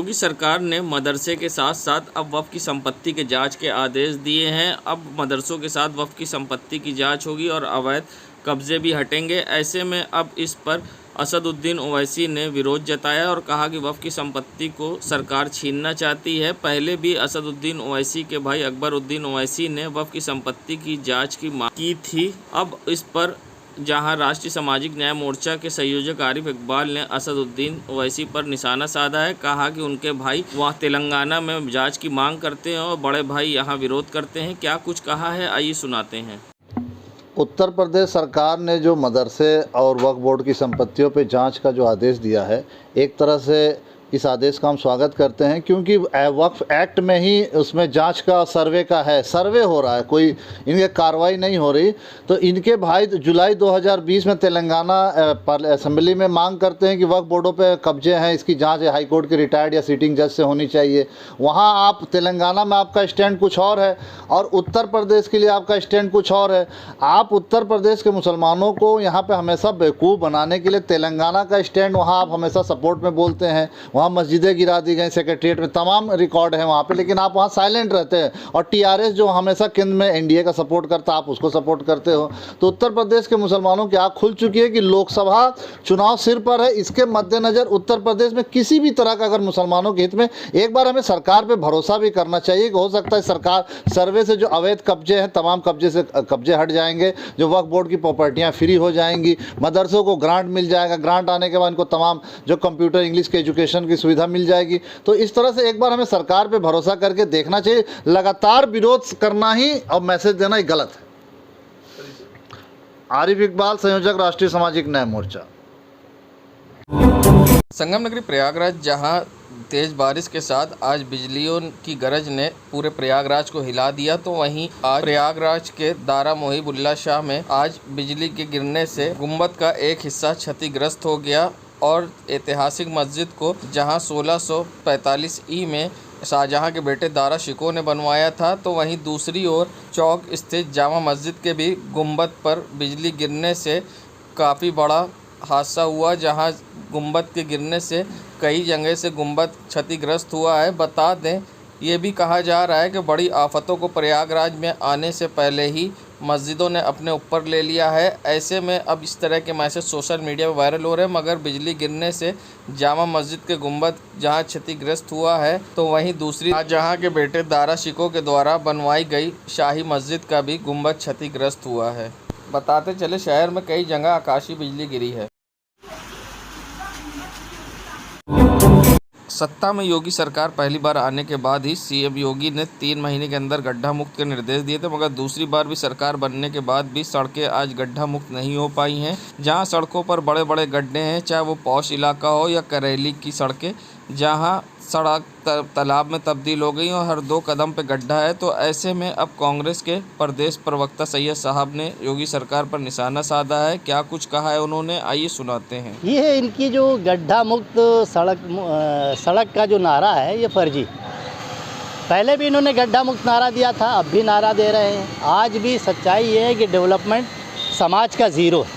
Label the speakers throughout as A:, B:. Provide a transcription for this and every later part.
A: योगी सरकार ने मदरसे के साथ साथ अब वक्फ की संपत्ति के जांच के आदेश दिए हैं। अब मदरसों के साथ वक्फ की संपत्ति की जांच होगी और अवैध कब्जे भी हटेंगे। ऐसे में अब इस पर असदुद्दीन ओवैसी ने विरोध जताया और कहा कि वक्फ की संपत्ति को सरकार छीनना चाहती है। पहले भी असदुद्दीन ओवैसी के भाई अकबरुद्दीन ओवैसी ने वक्फ की संपत्ति की जाँच की मांग की थी। अब इस पर जहां राष्ट्रीय सामाजिक न्याय मोर्चा के संयोजक आरिफ इकबाल ने असदुद्दीन ओवैसी पर निशाना साधा है। कहा कि उनके भाई वहां तेलंगाना में जांच की मांग करते हैं और बड़े भाई यहां विरोध करते हैं। क्या कुछ कहा है, आइए सुनाते हैं।
B: उत्तर प्रदेश सरकार ने जो मदरसे और वक्फ बोर्ड की संपत्तियों पर जांच का जो आदेश दिया है, एक तरह से इस आदेश का हम स्वागत करते हैं, क्योंकि वक्फ एक्ट में ही उसमें जांच का सर्वे का है, सर्वे हो रहा है, कोई इनके कार्रवाई नहीं हो रही। तो इनके भाई जुलाई 2020 में तेलंगाना असेंबली में मांग करते हैं कि वक्फ बोर्डों पे कब्जे हैं, इसकी जांच हाई कोर्ट के रिटायर्ड या सिटिंग जज से होनी चाहिए। वहाँ आप तेलंगाना में आपका स्टैंड कुछ और है और उत्तर प्रदेश के लिए आपका स्टैंड कुछ और है। आप उत्तर प्रदेश के मुसलमानों को यहाँ पर हमेशा बेवकूफ़ बनाने के लिए तेलंगाना का स्टैंड वहाँ आप हमेशा सपोर्ट में बोलते हैं। वहाँ मस्जिदें गिरा दी गई, सेक्रेटरीट में तमाम रिकॉर्ड है वहाँ पे, लेकिन आप वहाँ साइलेंट रहते हैं। और टीआरएस जो हमेशा केंद्र में एनडीए का सपोर्ट करता है, आप उसको सपोर्ट करते हो। तो उत्तर प्रदेश के मुसलमानों की आँख खुल चुकी है कि लोकसभा चुनाव सिर पर है। इसके मद्देनज़र उत्तर प्रदेश में किसी भी तरह का अगर मुसलमानों के हित में, एक बार हमें सरकार पर भरोसा भी करना चाहिए कि हो सकता है सरकार सर्वे से जो अवैध कब्जे हैं, तमाम कब्जे हट जाएंगे, जो वक्फ बोर्ड की प्रॉपर्टियाँ फ्री हो जाएंगी, मदरसों को ग्रांट मिल जाएगा, ग्रांट आने के बाद इनको तमाम जो कंप्यूटर इंग्लिश के एजुकेशन की सुविधा मिल जाएगी। तो इस तरह से एक बार हमें सरकार पे भरोसा करके देखना चाहिए। लगातार विरोध करना ही और मैसेज देना ही गलत है। आरिफ इकबाल, संयोजक, राष्ट्रीय सामाजिक न्याय मोर्चा।
A: संगम नगरी प्रयागराज, जहां तेज बारिश के साथ आज बिजलियों की गरज ने पूरे प्रयागराज को हिला दिया, तो वहीं आज प्रयागराज के दारा मोहिबुल्ला शाह में आज बिजली के गिरने से गुंबद का एक हिस्सा क्षतिग्रस्त हो गया और ऐतिहासिक मस्जिद को, जहां 1645 ई में शाहजहां के बेटे दारा शिकोह ने बनवाया था, तो वहीं दूसरी ओर चौक स्थित जामा मस्जिद के भी गुंबद पर बिजली गिरने से काफ़ी बड़ा हादसा हुआ, जहां गुंबद के गिरने से कई जगह से गुंबद क्षतिग्रस्त हुआ है। बता दें, ये भी कहा जा रहा है कि बड़ी आफतों को प्रयागराज में आने से पहले ही मस्जिदों ने अपने ऊपर ले लिया है। ऐसे में अब इस तरह के मैसेज सोशल मीडिया पर वायरल हो रहे हैं, मगर बिजली गिरने से जामा मस्जिद के गुंबद जहां क्षतिग्रस्त हुआ है, तो वहीं दूसरी शाहजहां के बेटे दारा शिकोह के द्वारा बनवाई गई शाही मस्जिद का भी गुंबद क्षतिग्रस्त हुआ है। बताते चले, शहर में कई जगह आकाशीय बिजली गिरी है। सत्ता में योगी सरकार पहली बार आने के बाद ही सीएम योगी ने 3 महीने के अंदर गड्ढा मुक्त के निर्देश दिए थे, मगर दूसरी बार भी सरकार बनने के बाद भी सड़कें आज गड्ढा मुक्त नहीं हो पाई हैं। जहां सड़कों पर बड़े बड़े गड्ढे हैं, चाहे वो पॉश इलाका हो या करेली की सड़कें, जहां सड़क तालाब में तब्दील हो गई और हर 2 कदम पे गड्ढा है। तो ऐसे में अब कांग्रेस के प्रदेश प्रवक्ता सैयद साहब ने योगी सरकार पर निशाना साधा है। क्या कुछ कहा है उन्होंने, आइए सुनाते हैं।
C: ये है इनकी जो गड्ढा मुक्त सड़क का जो नारा है, ये फर्जी। पहले भी इन्होंने गड्ढा मुक्त नारा दिया था, अब भी नारा दे रहे हैं। आज भी सच्चाई ये है कि डेवलपमेंट समाज का ज़ीरो है,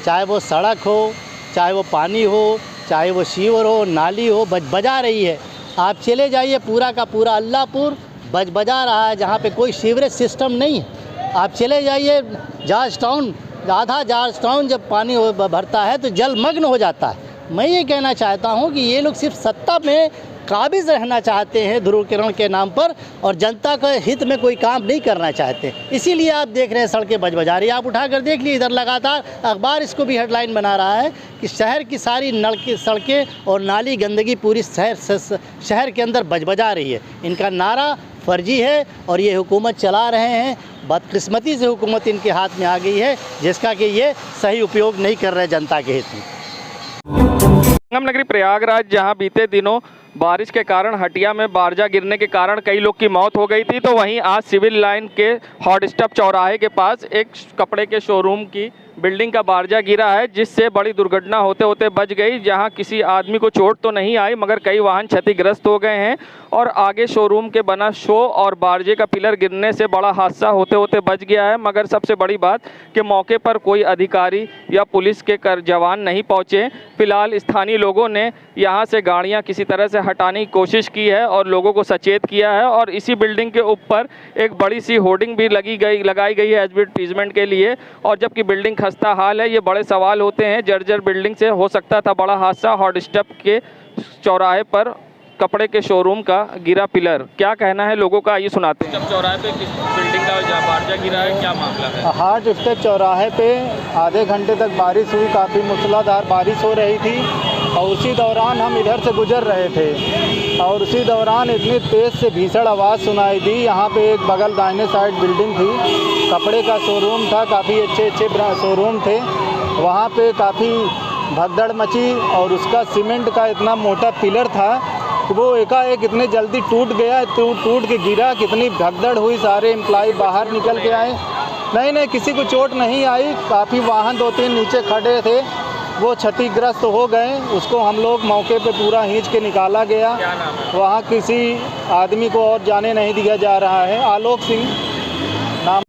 C: चाहे वो सड़क हो, चाहे वो पानी हो, चाहे वो सीवर हो, नाली हो, बजा रही है। आप चले जाइए, पूरा का पूरा अल्लाहपुर बजा रहा है, जहाँ पे कोई सीवरेज सिस्टम नहीं है। आप चले जाइए जॉर्ज टाउन, आधा जॉर्ज टाउन जब पानी भरता है तो जलमग्न हो जाता है। मैं ये कहना चाहता हूँ कि ये लोग सिर्फ सत्ता में काबिज रहना चाहते हैं ध्रुवीकरण के नाम पर, और जनता के हित में कोई काम नहीं करना चाहते। इसीलिए आप देख रहे हैं सड़कें बजा रही है। आप उठाकर देख लीजिए, इधर लगातार अखबार इसको भी हेडलाइन बना रहा है कि शहर की सारी सड़कें और नाली गंदगी पूरी शहर के अंदर बजा रही है। इनका नारा फर्जी है और ये हुकूमत चला रहे हैं। बदकिस्मती से हुकूमत इनके हाथ में आ गई है, जिसका कि ये सही उपयोग नहीं कर रहे जनता के हित में।
A: संगम नगरी प्रयागराज, जहां बीते दिनों बारिश के कारण हटिया में बारजा गिरने के कारण कई लोग की मौत हो गई थी, तो वहीं आज सिविल लाइन के हॉट स्टॉप चौराहे के पास एक कपड़े के शोरूम की बिल्डिंग का बारजा गिरा है, जिससे बड़ी दुर्घटना होते होते बच गई। जहां किसी आदमी को चोट तो नहीं आई, मगर कई वाहन क्षतिग्रस्त हो गए हैं।
D: और आगे शोरूम के बना शो और बारजे का पिलर गिरने से बड़ा हादसा होते होते बच गया है। मगर सबसे बड़ी बात कि मौके पर कोई अधिकारी या पुलिस के जवान नहीं पहुंचे। फिलहाल स्थानीय लोगों ने यहां से गाड़ियां किसी तरह से हटाने की कोशिश की है और लोगों को सचेत किया है। और इसी बिल्डिंग के ऊपर एक बड़ी सी होर्डिंग भी लगाई गई है एडवर्टीजमेंट के लिए। और जबकि बिल्डिंग खस्ता हाल है, ये बड़े सवाल होते हैं। जर्जर बिल्डिंग से हो सकता था बड़ा हादसा। हॉट स्टॉप के चौराहे पर कपड़े के शोरूम का गिरा पिलर, क्या कहना है लोगों का, ये सुनाते हैं। जब चौराहे पे किस बिल्डिंग का बारजा गिरा है, क्या मामला है?
C: हॉट स्टॉप चौराहे पे आधे घंटे तक बारिश हुई, काफ़ी मूसलाधार बारिश हो रही थी और उसी दौरान हम इधर से गुजर रहे थे और उसी दौरान इतनी तेज़ से भीषण आवाज़ सुनाई दी। यहाँ पे एक बगल दाहिने साइड बिल्डिंग थी, कपड़े का शोरूम था, काफ़ी अच्छे शोरूम थे। वहाँ पे काफ़ी भगदड़ मची और उसका सीमेंट का इतना मोटा पिलर था कि वो एकाएक इतने जल्दी टूट गया, टूट के गिरा। कितनी भगदड़ हुई, सारे एम्प्लॉय बाहर निकल के आए। नहीं, किसी को चोट नहीं आई। काफ़ी वाहन 2-3 नीचे खड़े थे, वो क्षतिग्रस्त हो गए। उसको हम लोग मौके पे पूरा खींच के निकाला गया। वहाँ किसी आदमी को और जाने नहीं दिया जा रहा है। आलोक सिंह नाम।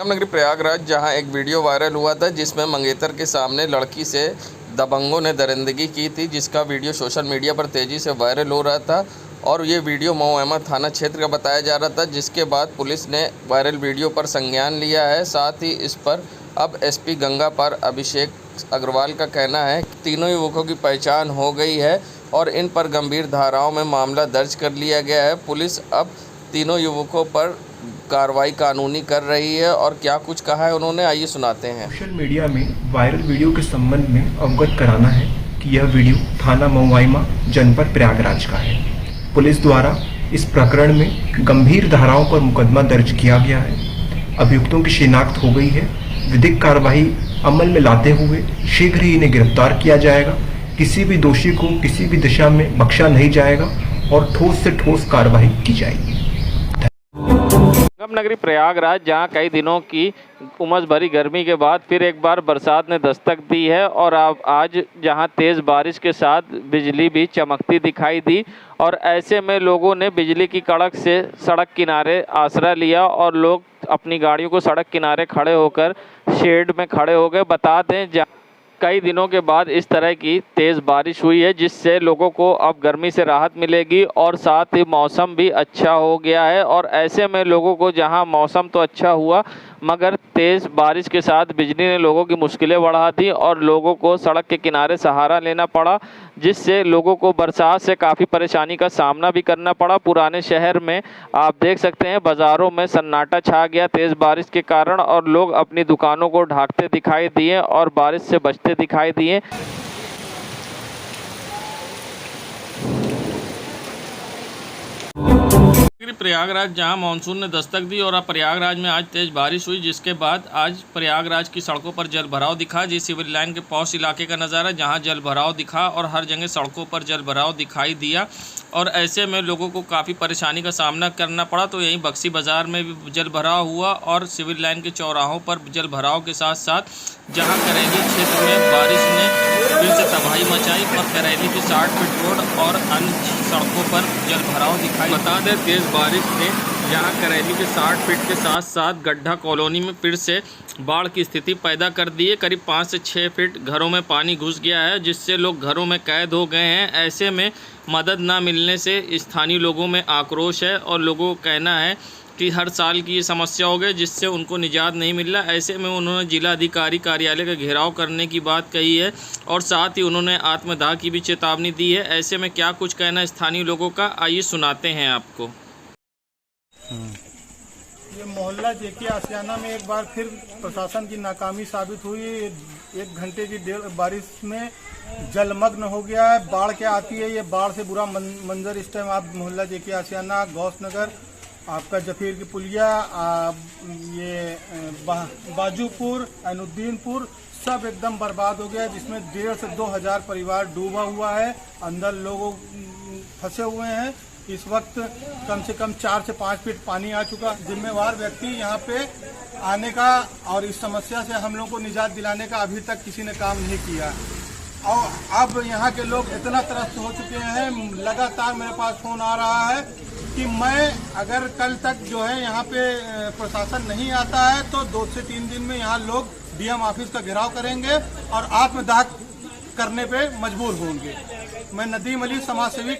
A: नगरी प्रयागराज, जहां एक वीडियो वायरल हुआ था जिसमें मंगेतर के सामने लड़की से दबंगों ने दरिंदगी की थी, जिसका वीडियो सोशल मीडिया पर तेज़ी से वायरल हो रहा था। और ये वीडियो मऊ अहमद थाना क्षेत्र का बताया जा रहा था, जिसके बाद पुलिस ने वायरल वीडियो पर संज्ञान लिया है। साथ ही इस पर अब एसपी गंगापार अभिषेक अग्रवाल का कहना है कि तीनों युवकों की पहचान हो गई है और इन पर गंभीर धाराओं में मामला दर्ज कर लिया गया है। पुलिस अब तीनों युवकों पर कार्रवाई कानूनी कर रही है और क्या कुछ कहा है उन्होंने, आइए सुनाते हैं।
E: सोशल मीडिया में वायरल वीडियो के संबंध में अवगत कराना है कि यह वीडियो थाना मऊआइमा जनपद प्रयागराज का है। पुलिस द्वारा इस प्रकरण में गंभीर धाराओं पर मुकदमा दर्ज किया गया है। अभियुक्तों की शिनाख्त हो गई है। विधिक कार्रवाई अमल में लाते हुए शीघ्र ही इन्हें गिरफ्तार किया जाएगा। किसी भी दोषी को किसी भी दिशा में बख्शा नहीं जाएगा और ठोस से ठोस कार्रवाई की जाएगी।
D: नगरी प्रयागराज, जहां कई दिनों की उमस भरी गर्मी के बाद फिर एक बार बरसात ने दस्तक दी है और अब आज जहां तेज़ बारिश के साथ बिजली भी चमकती दिखाई दी। और ऐसे में लोगों ने बिजली की कड़क से सड़क किनारे आसरा लिया और लोग अपनी गाड़ियों को सड़क किनारे खड़े होकर शेड में खड़े हो गए। बता दें, कई दिनों के बाद इस तरह की तेज़ बारिश हुई है, जिससे लोगों को अब गर्मी से राहत मिलेगी और साथ ही मौसम भी अच्छा हो गया है। और ऐसे में लोगों को, जहां मौसम तो अच्छा हुआ मगर तेज़ बारिश के साथ बिजली ने लोगों की मुश्किलें बढ़ा दी और लोगों को सड़क के किनारे सहारा लेना पड़ा, जिससे लोगों को बरसात से काफ़ी परेशानी का सामना भी करना पड़ा। पुराने शहर में आप देख सकते हैं, बाज़ारों में सन्नाटा छा गया तेज़ बारिश के कारण और लोग अपनी दुकानों को ढांकते दिखाई दिए और बारिश से बचते दिखाई दिए। प्रयागराज, जहां मानसून ने दस्तक दी और अब प्रयागराज में आज तेज़ बारिश हुई, जिसके बाद आज प्रयागराज की सड़कों पर जल भराव दिखा। जी सिविल लाइन के पौष इलाके का नज़ारा, जहां जल भराव दिखा और हर जगह सड़कों पर जल भराव दिखाई दिया। और ऐसे में लोगों को काफ़ी परेशानी का सामना करना पड़ा। तो यहीं बक्सी बाज़ार में भी जल भराव हुआ और सिविल लाइन के चौराहों पर जल भराव के साथ साथ जहां करेली क्षेत्र में बारिश ने फिर से तबाही मचाई और करेली की 60 फीट रोड और अन्य सड़कों पर जल भराव दिखाई। बता दें, तेज़ बारिश ने जहां करेली के 60 फीट के साथ साथ गड्ढा कॉलोनी में फिर से बाढ़ की स्थिति पैदा कर दी है। करीब 5 से 6 फीट घरों में पानी घुस गया है, जिससे लोग घरों में कैद हो गए हैं। ऐसे में मदद ना मिलने से स्थानीय लोगों में आक्रोश है और लोगों का कहना है कि हर साल की ये समस्या हो गई, जिससे उनको निजात नहीं मिल रहा। ऐसे में उन्होंने जिलाधिकारी कार्यालय का घेराव करने की बात कही है और साथ ही उन्होंने आत्मदाह की भी चेतावनी दी है। ऐसे में क्या कुछ कहना है स्थानीय लोगों का, आइए सुनाते हैं आपको।
F: ये मोहल्ला जेके आशियाना में एक बार फिर प्रशासन की नाकामी साबित हुई। 1 घंटे की बारिश में जलमग्न हो गया है। बाढ़ क्या आती है, ये बाढ़ से बुरा मंजर इस टाइम आप मोहल्ला जेके आशियाना, गौस नगर, आपका जफीर की पुलिया, ये बाजूपुर, ऐनुद्दीनपुर सब एकदम बर्बाद हो गया, जिसमें 1,500 से 2,000 परिवार डूबा हुआ है। अंदर लोग फंसे हुए हैं। इस वक्त कम से कम 4 से 5 फीट पानी आ चुका। जिम्मेवार व्यक्ति यहाँ पे आने का और इस समस्या से हम लोग को निजात दिलाने का अभी तक किसी ने काम नहीं किया। और अब यहाँ के लोग इतना त्रस्त हो चुके हैं, लगातार मेरे पास फोन आ रहा है कि मैं अगर कल तक जो है यहाँ पे प्रशासन नहीं आता है तो 2 से 3 दिन में यहाँ लोग डीएम ऑफिस का घेराव करेंगे और आत्मदाह करने पे मजबूर होंगे। मैं नदीम अली, समाज सेवी।